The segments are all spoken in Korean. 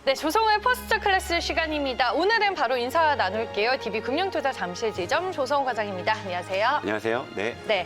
네, 조성우의 퍼스트 클래스 시간입니다. 오늘은 바로 인사 나눌게요. DB금융투자 잠실지점 조성우 과장입니다. 안녕하세요. 안녕하세요. 네. 네.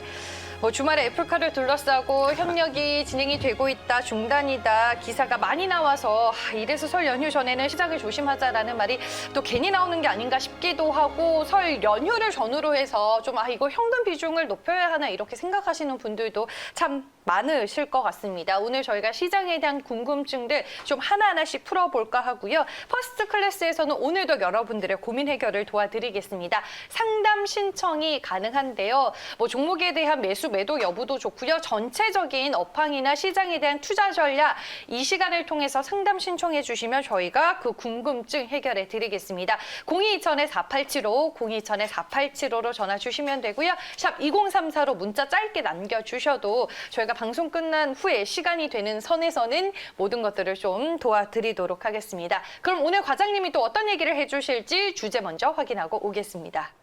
주말에 애플카를 둘러싸고 협력이 진행이 되고 있다, 중단이다 기사가 많이 나와서 이래서 설 연휴 전에는 시장을 조심하자라는 말이 또 괜히 나오는 게 아닌가 싶기도 하고 설 연휴를 전후로 해서 좀 이거 현금 비중을 높여야 하나 이렇게 생각하시는 분들도 참 많으실 것 같습니다. 오늘 저희가 시장에 대한 궁금증들 좀 하나하나씩 풀어볼까 하고요. 퍼스트 클래스에서는 오늘도 여러분들의 고민 해결을 도와드리겠습니다. 상담 신청이 가능한데요. 종목에 대한 매도 여부도 좋고요. 전체적인 업황이나 시장에 대한 투자 전략 이 시간을 통해서 상담 신청해 주시면 저희가 그 궁금증 해결해 드리겠습니다. 022000-4875, 022000-4875로 전화 주시면 되고요. 샵 2034로 문자 짧게 남겨주셔도 저희가 방송 끝난 후에 시간이 되는 선에서는 모든 것들을 좀 도와드리도록 하겠습니다. 그럼 오늘 과장님이 또 어떤 얘기를 해주실지 주제 먼저 확인하고 오겠습니다.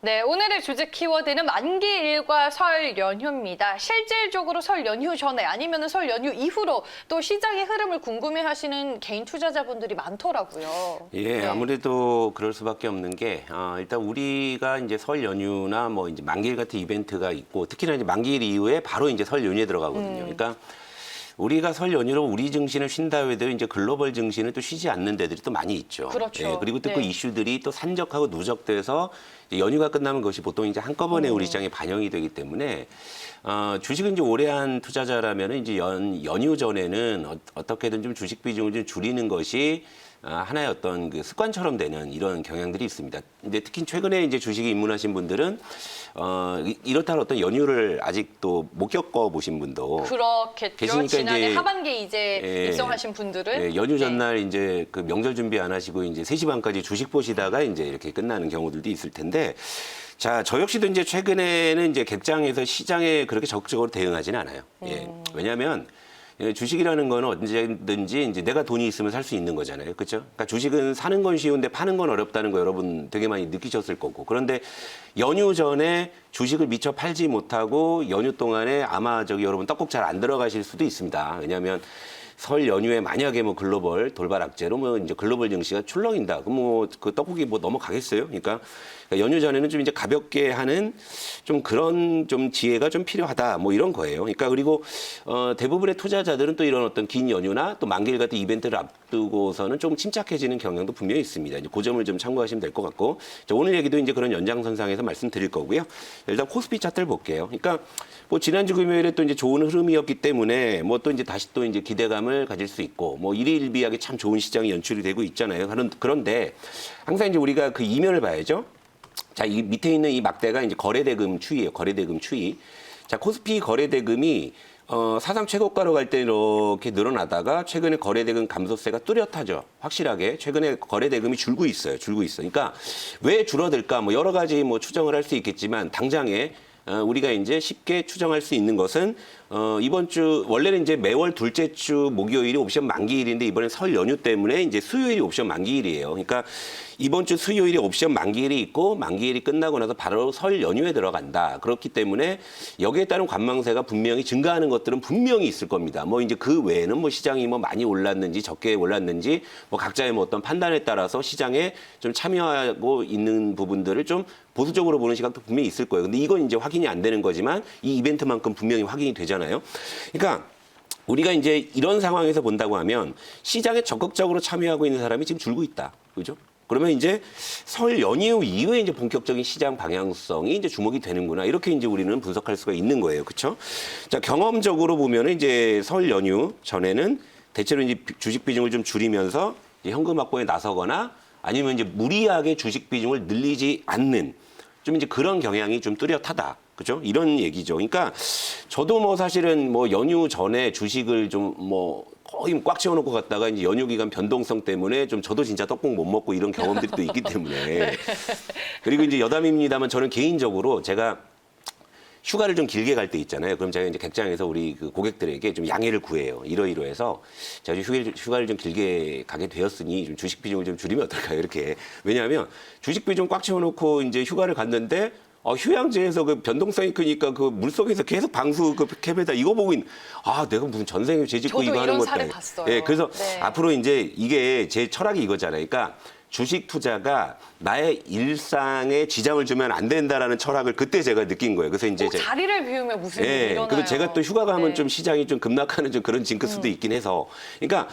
네, 오늘의 주제 키워드는 만기일과 설 연휴입니다. 실질적으로 설 연휴 전에 아니면 설 연휴 이후로 또 시장의 흐름을 궁금해하시는 개인 투자자분들이 많더라고요. 예, 네. 아무래도 그럴 수밖에 없는 게 일단 우리가 이제 설 연휴나 뭐 이제 만기일 같은 이벤트가 있고 특히나 이제 만기일 이후에 바로 이제 설 연휴에 들어가거든요. 그러니까 우리가 설 연휴로 우리 증시는 쉰다 해도 이제 글로벌 증시는 또 쉬지 않는 데들이 또 많이 있죠. 그렇죠. 예, 그리고 또 그 네. 이슈들이 또 산적하고 누적돼서 이제 연휴가 끝나면 그것이 보통 이제 한꺼번에 우리 시장에 반영이 되기 때문에 주식은 이제 오래 한 투자자라면 이제 연휴 전에는 어떻게든 좀 주식 비중을 좀 줄이는 것이 하나의 어떤 그 습관처럼 되는 이런 경향들이 있습니다. 근데 특히 최근에 이제 주식에 입문하신 분들은 이렇다 할 어떤 연휴를 아직도 못 겪어보신 분도 그렇겠죠. 계시니까 지난해 이제 하반기에 이제 입성하신 분들은 연휴 전날 이제 그 명절 준비 안 하시고 이제 3시 반까지 주식 보시다가 이제 이렇게 끝나는 경우들도 있을 텐데 자, 저 역시도 이제 최근에는 이제 객장에서 시장에 그렇게 적극적으로 대응하지는 않아요. 예. 왜냐하면 주식이라는 거는 언제든지 이제 내가 돈이 있으면 살 수 있는 거잖아요. 그렇죠? 그러니까 주식은 사는 건 쉬운데 파는 건 어렵다는 거 여러분 되게 많이 느끼셨을 거고. 그런데 연휴 전에 주식을 미처 팔지 못하고 연휴 동안에 아마 여러분 떡국 잘 안 들어가실 수도 있습니다. 왜냐하면 설 연휴에 만약에 뭐 글로벌 돌발 악재로 뭐 이제 글로벌 증시가 출렁인다. 그럼 뭐 그 떡국이 뭐 넘어가겠어요? 그러니까 연휴 전에는 좀 이제 가볍게 하는 좀 그런 좀 지혜가 좀 필요하다. 뭐 이런 거예요. 그러니까 그리고 대부분의 투자자들은 또 이런 어떤 긴 연휴나 또 만기일 같은 이벤트를 앞두고서는 좀 침착해지는 경향도 분명히 있습니다. 이제 그 점을 좀 참고하시면 될 것 같고 오늘 얘기도 이제 그런 연장선상에서 말씀드릴 거고요. 일단 코스피 차트를 볼게요. 그러니까 뭐 지난주 금요일에 또 이제 좋은 흐름이었기 때문에 뭐 또 이제 다시 또 이제 기대감을 가질 수 있고 뭐 일희일비하게 참 좋은 시장이 연출이 되고 있잖아요. 그런데 항상 이제 우리가 그 이면을 봐야죠. 자, 이 밑에 있는 이 막대가 이제 거래대금 추이예요. 거래대금 추이. 자, 코스피 거래대금이 사상 최고가로 갈 때 이렇게 늘어나다가 최근에 거래대금 감소세가 뚜렷하죠. 확실하게 최근에 거래대금이 줄고 있어요. 줄고 있어. 그러니까 왜 줄어들까? 뭐 여러 가지 뭐 추정을 할 수 있겠지만 당장에 우리가 이제 쉽게 추정할 수 있는 것은 이번 주 원래는 이제 매월 둘째 주 목요일이 옵션 만기일인데 이번엔 설 연휴 때문에 이제 수요일이 옵션 만기일이에요. 그러니까 이번 주 수요일에 옵션 만기일이 있고 만기일이 끝나고 나서 바로 설 연휴에 들어간다. 그렇기 때문에 여기에 따른 관망세가 분명히 증가하는 것들은 분명히 있을 겁니다. 뭐 이제 그 외에는 뭐 시장이 뭐 많이 올랐는지 적게 올랐는지 뭐 각자의 뭐 어떤 판단에 따라서 시장에 좀 참여하고 있는 부분들을 좀 보수적으로 보는 시각도 분명히 있을 거예요. 근데 이건 이제 확인이 안 되는 거지만 이 이벤트만큼 분명히 확인이 되잖아요. 그러니까 우리가 이제 이런 상황에서 본다고 하면 시장에 적극적으로 참여하고 있는 사람이 지금 줄고 있다. 그죠? 그러면 이제 설 연휴 이후에 이제 본격적인 시장 방향성이 이제 주목이 되는구나. 이렇게 이제 우리는 분석할 수가 있는 거예요. 그렇죠? 자, 경험적으로 보면은 이제 설 연휴 전에는 대체로 이제 주식 비중을 좀 줄이면서 이제 현금 확보에 나서거나 아니면 이제 무리하게 주식 비중을 늘리지 않는 좀 이제 그런 경향이 좀 뚜렷하다. 그죠? 이런 얘기죠. 그러니까 저도 뭐 사실은 뭐 연휴 전에 주식을 좀 뭐 거의 꽉 채워놓고 갔다가 이제 연휴 기간 변동성 때문에 좀 저도 진짜 떡국 못 먹고 이런 경험들이 또 있기 때문에. 네. 그리고 이제 여담입니다만 저는 개인적으로 제가 휴가를 좀 길게 갈 때 있잖아요. 그럼 제가 이제 객장에서 우리 그 고객들에게 좀 양해를 구해요. 이러이러해서 제가 휴가를 좀 길게 가게 되었으니 좀 주식 비중을 좀 줄이면 어떨까요? 이렇게. 왜냐하면 주식 비중 꽉 채워놓고 이제 휴가를 갔는데 휴양지에서 그 변동성이 크니까 그 물속에서 계속 방수 그 캡에다 이거 보고 내가 무슨 전생에 죄 짓고 저도 이거 하는 이런 것도 사례 아니고. 봤어요. 예, 그래서 네. 앞으로 이제 이게 제 철학이 이거잖아요. 그러니까 주식 투자가 나의 일상에 지장을 주면 안 된다라는 철학을 그때 제가 느낀 거예요. 그래서 이제 자리를 비우면 무슨 일이 일어나요. 그리고 제가 또 휴가 가면 네. 좀 시장이 좀 급락하는 좀 그런 징크스도 있긴 해서, 그러니까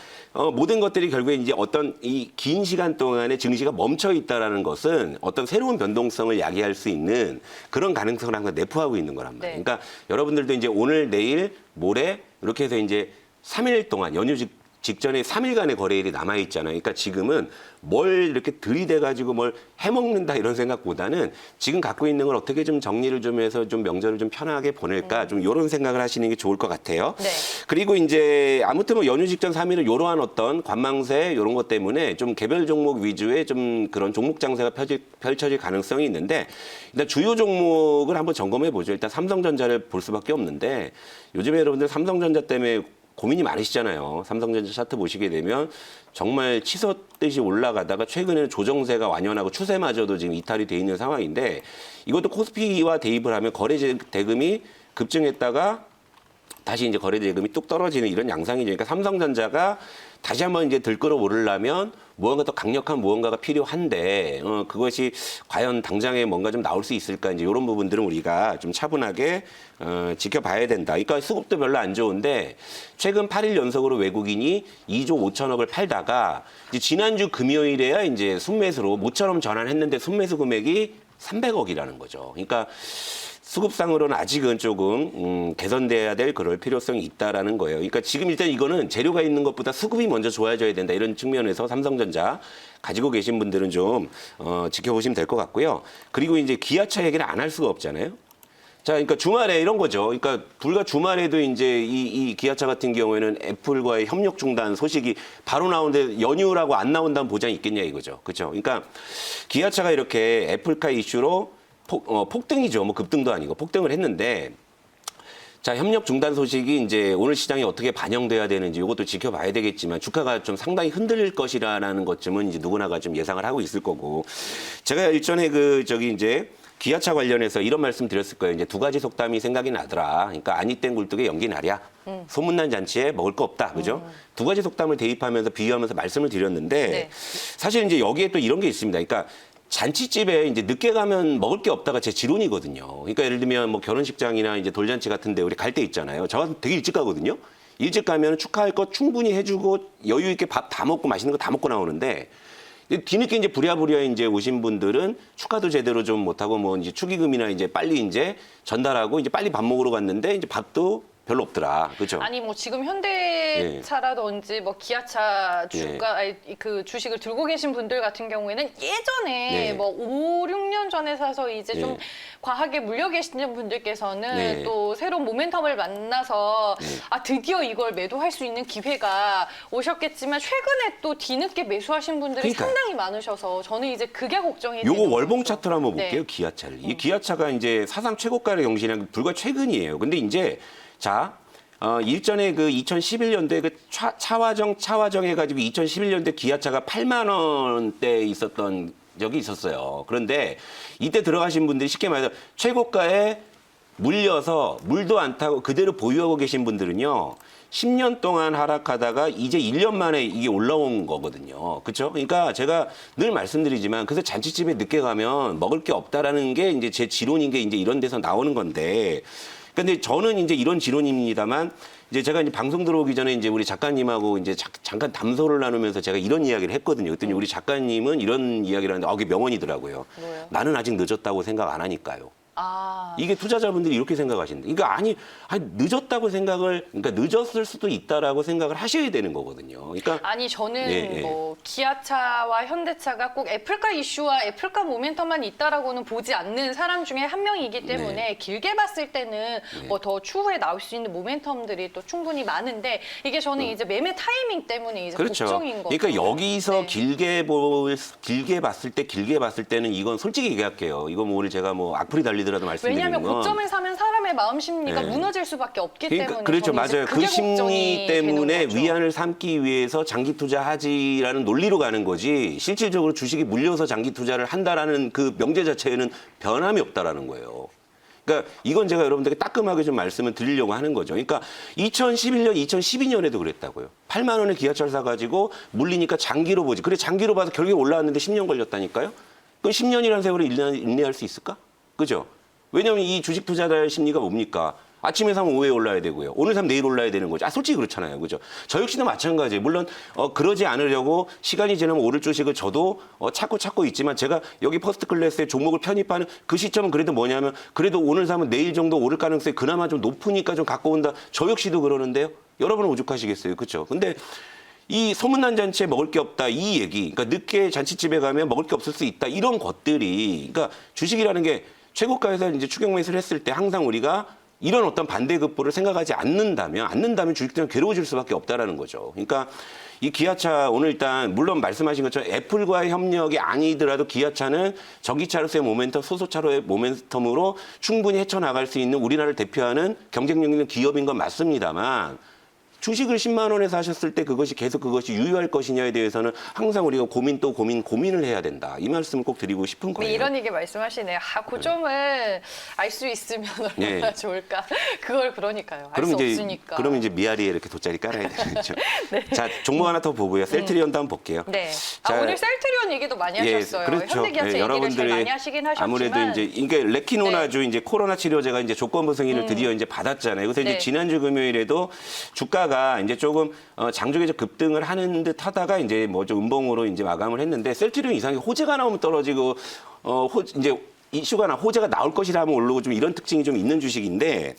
모든 것들이 결국에 이제 어떤 이 긴 시간 동안에 증시가 멈춰 있다라는 것은 어떤 새로운 변동성을 야기할 수 있는 그런 가능성을 항상 내포하고 있는 거란 말이에요. 네. 그러니까 여러분들도 이제 오늘, 내일, 모레 이렇게 해서 이제 3일 동안 연휴 직전에 3일간의 거래일이 남아있잖아요. 그러니까 지금은 뭘 이렇게 들이대가지고 뭘 해먹는다 이런 생각보다는 지금 갖고 있는 걸 어떻게 좀 정리를 좀 해서 좀 명절을 좀 편하게 보낼까 좀 이런 생각을 하시는 게 좋을 것 같아요. 네. 그리고 이제 아무튼 뭐 연휴 직전 3일은 이러한 어떤 관망세 이런 것 때문에 좀 개별 종목 위주의 좀 그런 종목 장세가 펼쳐질 가능성이 있는데 일단 주요 종목을 한번 점검해 보죠. 일단 삼성전자를 볼 수밖에 없는데 요즘에 여러분들 삼성전자 때문에 고민이 많으시잖아요. 삼성전자 차트 보시게 되면 정말 치솟듯이 올라가다가 최근에는 조정세가 완연하고 추세마저도 지금 이탈이 돼 있는 상황인데 이것도 코스피와 대입을 하면 거래 대금이 급증했다가 다시 이제 거래 대금이 뚝 떨어지는 이런 양상이죠. 그러니까 삼성전자가 다시 한번 이제 들끓어 오르려면 무언가 더 강력한 무언가가 필요한데 그것이 과연 당장에 뭔가 좀 나올 수 있을까 이제 이런 부분들은 우리가 좀 차분하게 지켜봐야 된다. 그러니까 수급도 별로 안 좋은데 최근 8일 연속으로 외국인이 2조 5천억을 팔다가 이제 지난주 금요일에야 이제 순매수로 모처럼 전환했는데 순매수 금액이 300억이라는 거죠. 그러니까 수급상으로는 아직은 조금 개선돼야 될 그럴 필요성이 있다라는 거예요. 그러니까 지금 일단 이거는 재료가 있는 것보다 수급이 먼저 좋아져야 된다 이런 측면에서 삼성전자 가지고 계신 분들은 좀 지켜보시면 될 것 같고요. 그리고 이제 기아차 얘기를 안 할 수가 없잖아요. 자, 그러니까 주말에 이런 거죠. 그러니까 불과 주말에도 이제 이 기아차 같은 경우에는 애플과의 협력 중단 소식이 바로 나오는데 연휴라고 안 나온다는 보장이 있겠냐 이거죠. 그렇죠? 그러니까 기아차가 이렇게 애플카 이슈로 폭등이죠. 뭐 급등도 아니고 폭등을 했는데 자, 협력 중단 소식이 이제 오늘 시장에 어떻게 반영돼야 되는지 이것도 지켜봐야 되겠지만 주가가 좀 상당히 흔들릴 것이라는 것쯤은 이제 누구나가 좀 예상을 하고 있을 거고 제가 일전에 이제 기아차 관련해서 이런 말씀 드렸을 거예요. 이제 두 가지 속담이 생각이 나더라. 그러니까 아니 땐 굴뚝에 연기 나랴. 소문난 잔치에 먹을 거 없다. 그죠? 두 가지 속담을 대입하면서 비유하면서 말씀을 드렸는데 네. 사실 이제 여기에 또 이런 게 있습니다. 그러니까 잔치집에 이제 늦게 가면 먹을 게 없다가 제 지론이거든요. 그러니까 예를 들면 뭐 결혼식장이나 이제 돌잔치 같은데 우리 갈 때 있잖아요. 저 같은 되게 일찍 가거든요. 일찍 가면 축하할 거 충분히 해주고 여유 있게 밥 다 먹고 맛있는 거 다 먹고 나오는데 뒤늦게 이제 부랴부랴 이제 오신 분들은 축하도 제대로 좀 못하고 뭐 이제 축의금이나 이제 빨리 이제 전달하고 이제 빨리 밥 먹으러 갔는데 이제 밥도 별로 없더라. 그렇죠? 아니 뭐 지금 현대차라든지 뭐 기아차 그 주식을 들고 계신 분들 같은 경우에는 예전에 네. 뭐 5, 6년 전에 사서 이제 좀 네. 과하게 물려 계시는 분들께서는 네. 또 새로운 모멘텀을 만나서 네. 드디어 이걸 매도할 수 있는 기회가 오셨겠지만 최근에 또 뒤늦게 매수하신 분들이 그러니까요. 상당히 많으셔서 저는 이제 그게 걱정이 요거 되는 월봉 거죠. 차트를 한번 네. 볼게요. 기아차를. 이 기아차가 이제 사상 최고가를 경신한 게 불과 최근이에요. 근데 이제 자, 일전에 그 2011년도에 그 차화정 해가지고 2011년도에 기아차가 8만 원대 있었던 적이 있었어요. 그런데 이때 들어가신 분들이 쉽게 말해서 최고가에 물려서 물도 안 타고 그대로 보유하고 계신 분들은요. 10년 동안 하락하다가 이제 1년 만에 이게 올라온 거거든요. 그렇죠? 그러니까 제가 늘 말씀드리지만 그래서 잔치집에 늦게 가면 먹을 게 없다라는 게 이제 제 지론인 게 이제 이런 데서 나오는 건데 근데 저는 이제 이런 지론입니다만 이제 제가 이제 방송 들어오기 전에 이제 우리 작가님하고 이제 잠깐 담소를 나누면서 제가 이런 이야기를 했거든요. 그랬더니 우리 작가님은 이런 이야기를 하는데 그게 명언이더라고요. 뭐요? 나는 아직 늦었다고 생각 안 하니까요. 아. 이게 투자자분들이 이렇게 생각하시는데, 그러니까 아니 늦었다고 그러니까 늦었을 수도 있다라고 생각을 하셔야 되는 거거든요. 그러니까 아니 저는 예. 뭐 기아차와 현대차가 꼭 애플카 이슈와 애플카 모멘텀만 있다라고는 보지 않는 사람 중에 한 명이기 때문에 길게 봤을 때는 뭐 더 추후에 나올 수 있는 모멘텀들이 또 충분히 많은데 이게 저는 이제 매매 타이밍 때문에 이제 그렇죠. 걱정인 거죠. 그러니까 여기서 네. 길게 봤을 때는 이건 솔직히 얘기할게요. 이거 뭐 오늘 제가 뭐 악플이 달리더라도 말씀드리는 왜냐하면 건 고점을 사면 사람의 마음 심리가 네. 무너질 수밖에 없기 그러니까 때문에 그렇죠, 저는 이제 맞아요. 그 그게 심리 걱정이 때문에 되는 거죠. 위안을 삼기 위해서 장기 투자하지라는 논리로 가는 거지 실질적으로 주식이 물려서 장기 투자를 한다라는 그 명제 자체에는 변함이 없다라는 거예요. 그러니까 이건 제가 여러분들에게 따끔하게 좀 말씀을 드리려고 하는 거죠. 그러니까 2011년, 2012년에도 그랬다고요. 8만 원에 기아차를 사가지고 물리니까 장기로 보지. 그래 장기로 봐서 결국에 올라왔는데 10년 걸렸다니까요. 그럼 10년이라는 세월을 인내할 수 있을까? 그죠? 왜냐하면 이 주식 투자자의 심리가 뭡니까? 아침에 사면 오후에 올라야 되고요. 오늘 사면 내일 올라야 되는 거죠. 솔직히 그렇잖아요. 그죠? 저 역시도 마찬가지예요. 물론 그러지 않으려고 시간이 지나면 오를 주식을 저도 찾고 있지만 제가 여기 퍼스트 클래스에 종목을 편입하는 그 시점은 그래도 뭐냐면 그래도 오늘 사면 내일 정도 오를 가능성이 그나마 좀 높으니까 좀 갖고 온다. 저 역시도 그러는데요. 여러분은 오죽하시겠어요. 그렇죠? 근데 이 소문난 잔치에 먹을 게 없다 이 얘기, 그러니까 늦게 잔치집에 가면 먹을 게 없을 수 있다 이런 것들이, 그러니까 주식이라는 게 최고가에서 이제 추격 매수를 했을 때 항상 우리가 이런 어떤 반대급부를 생각하지 않는다면 주식들은 괴로워질 수밖에 없다라는 거죠. 그러니까 이 기아차 오늘 일단 물론 말씀하신 것처럼 애플과의 협력이 아니더라도 기아차는 전기차로서의 모멘텀, 소소차로의 모멘텀으로 충분히 헤쳐나갈 수 있는 우리나라를 대표하는 경쟁력 있는 기업인 건 맞습니다만 주식을 10만 원에 사셨을 때 그것이 유효할 것이냐에 대해서는 항상 우리가 고민을 해야 된다. 이 말씀을 꼭 드리고 싶은 거예요. 이런 얘기 말씀하시네요. 그 점을 알 수 있으면 얼마나 네. 좋을까. 그걸 그러니까요. 알 수 없으니까. 그럼 이제 미아리에 이렇게 돗자리 깔아야 되죠. 네. 자, 종목 하나 더 보고요. 셀트리온도 한번 볼게요. 네. 자, 오늘 셀트리온 얘기도 많이 하셨어요. 그렇죠. 현대기아차 얘기를 제일 많이 하시긴 하셨지만 아무래도 이제 이게 레키노나주 이제 코로나 치료제가 이제 조건부 승인을 드디어 이제 받았잖아요. 그래서 이제 지난주 금요일에도 주가가 이제 조금 장중에 급등을 하는 듯 하다가 이제 뭐 좀 음봉으로 이제 마감을 했는데 셀트리온 이상하게 호재가 나오면 떨어지고 이제 이슈가 호재가 나올 것이라 하면 오르고 좀 이런 특징이 좀 있는 주식인데,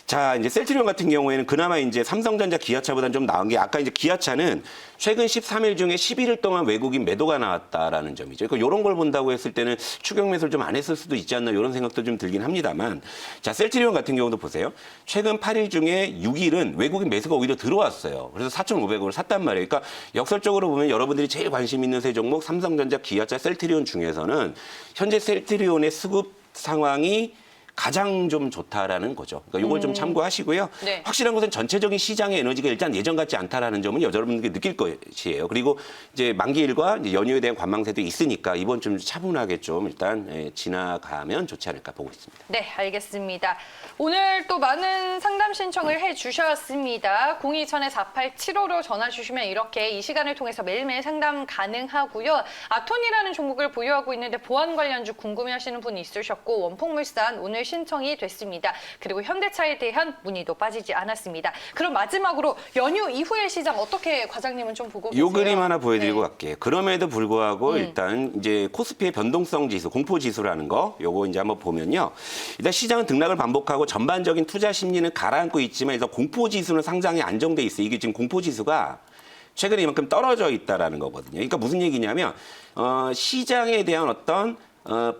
자, 이제 셀트리온 같은 경우에는 그나마 이제 삼성전자 기아차보다는 좀 나은 게 아까 이제 기아차는 최근 13일 중에 11일 동안 외국인 매도가 나왔다라는 점이죠. 그러니까 이런 걸 본다고 했을 때는 추격 매수를 좀 안 했을 수도 있지 않나 이런 생각도 좀 들긴 합니다만, 자, 셀트리온 같은 경우도 보세요. 최근 8일 중에 6일은 외국인 매수가 오히려 들어왔어요. 그래서 4,500원을 샀단 말이에요. 그러니까 역설적으로 보면 여러분들이 제일 관심 있는 세 종목 삼성전자, 기아차, 셀트리온 중에서는 현재 셀트리온의 수급 상황이 가장 좀 좋다라는 거죠. 그러니까 이걸 좀 참고하시고요. 네. 확실한 것은 전체적인 시장의 에너지가 일단 예전 같지 않다라는 점은 여러분들께 느낄 것이에요. 그리고 이제 만기일과 이제 연휴에 대한 관망세도 있으니까 이번 좀 차분하게 좀 일단 지나가면 좋지 않을까 보고 있습니다. 네, 알겠습니다. 오늘 또 많은 상담 신청을 해주셨습니다. 02-2000-4875로 전화 주시면 이렇게 이 시간을 통해서 매일매일 상담 가능하고요. 아톤이라는 종목을 보유하고 있는데 보안 관련주 궁금해하시는 분이 있으셨고 원폭물산 오늘 신청이 됐습니다. 그리고 현대차에 대한 문의도 빠지지 않았습니다. 그럼 마지막으로 연휴 이후의 시장 어떻게 과장님은 좀 보고 계세요? 요 그림 하나 보여드리고 갈게요. 그럼에도 불구하고 일단 이제 코스피의 변동성 지수, 공포 지수라는 거, 요거 이제 한번 보면요. 일단 시장은 등락을 반복하고 전반적인 투자 심리는 가라앉고 있지만 일단 공포 지수는 상당히 안정돼 있어요. 이게 지금 공포 지수가 최근에 이만큼 떨어져 있다라는 거거든요. 그러니까 무슨 얘기냐면 시장에 대한 어떤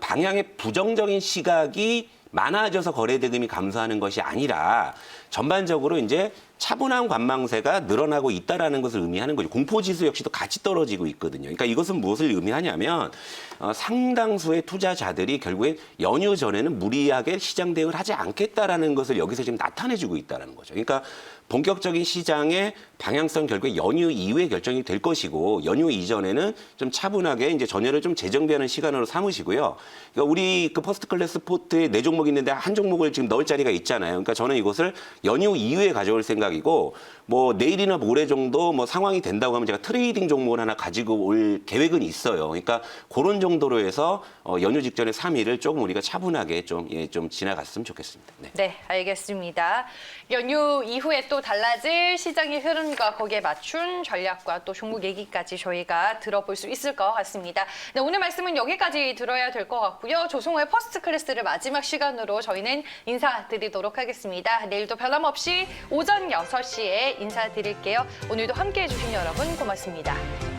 방향의 부정적인 시각이 많아져서 거래 대금이 감소하는 것이 아니라 전반적으로 이제 차분한 관망세가 늘어나고 있다라는 것을 의미하는 거죠. 공포지수 역시도 같이 떨어지고 있거든요. 그러니까 이것은 무엇을 의미하냐면 상당수의 투자자들이 결국에 연휴 전에는 무리하게 시장 대응을 하지 않겠다라는 것을 여기서 지금 나타내주고 있다는 거죠. 그러니까 본격적인 시장의 방향성 결국에 연휴 이후에 결정이 될 것이고 연휴 이전에는 좀 차분하게 이제 전열을 좀 재정비하는 시간으로 삼으시고요. 그러니까 우리 그 퍼스트 클래스 포트에 4종목이 있는데 한 종목을 지금 넣을 자리가 있잖아요. 그러니까 저는 이것을 연휴 이후에 가져올 생각이고 뭐 내일이나 모레 정도 뭐 상황이 된다고 하면 제가 트레이딩 종목을 하나 가지고 올 계획은 있어요. 그러니까 그런 정도로 해서 연휴 직전에 3일을 조금 우리가 차분하게 좀 지나갔으면 좋겠습니다. 네. 네, 알겠습니다. 연휴 이후에 또 달라질 시장의 흐름과 거기에 맞춘 전략과 또 종목 얘기까지 저희가 들어볼 수 있을 것 같습니다. 네, 오늘 말씀은 여기까지 들어야 될 것 같고요. 조성호의 퍼스트 클래스를 마지막 시간으로 저희는 인사드리도록 하겠습니다. 내일도 변함없이 오전 6시에 인사드릴게요. 오늘도 함께해 주신 여러분 고맙습니다.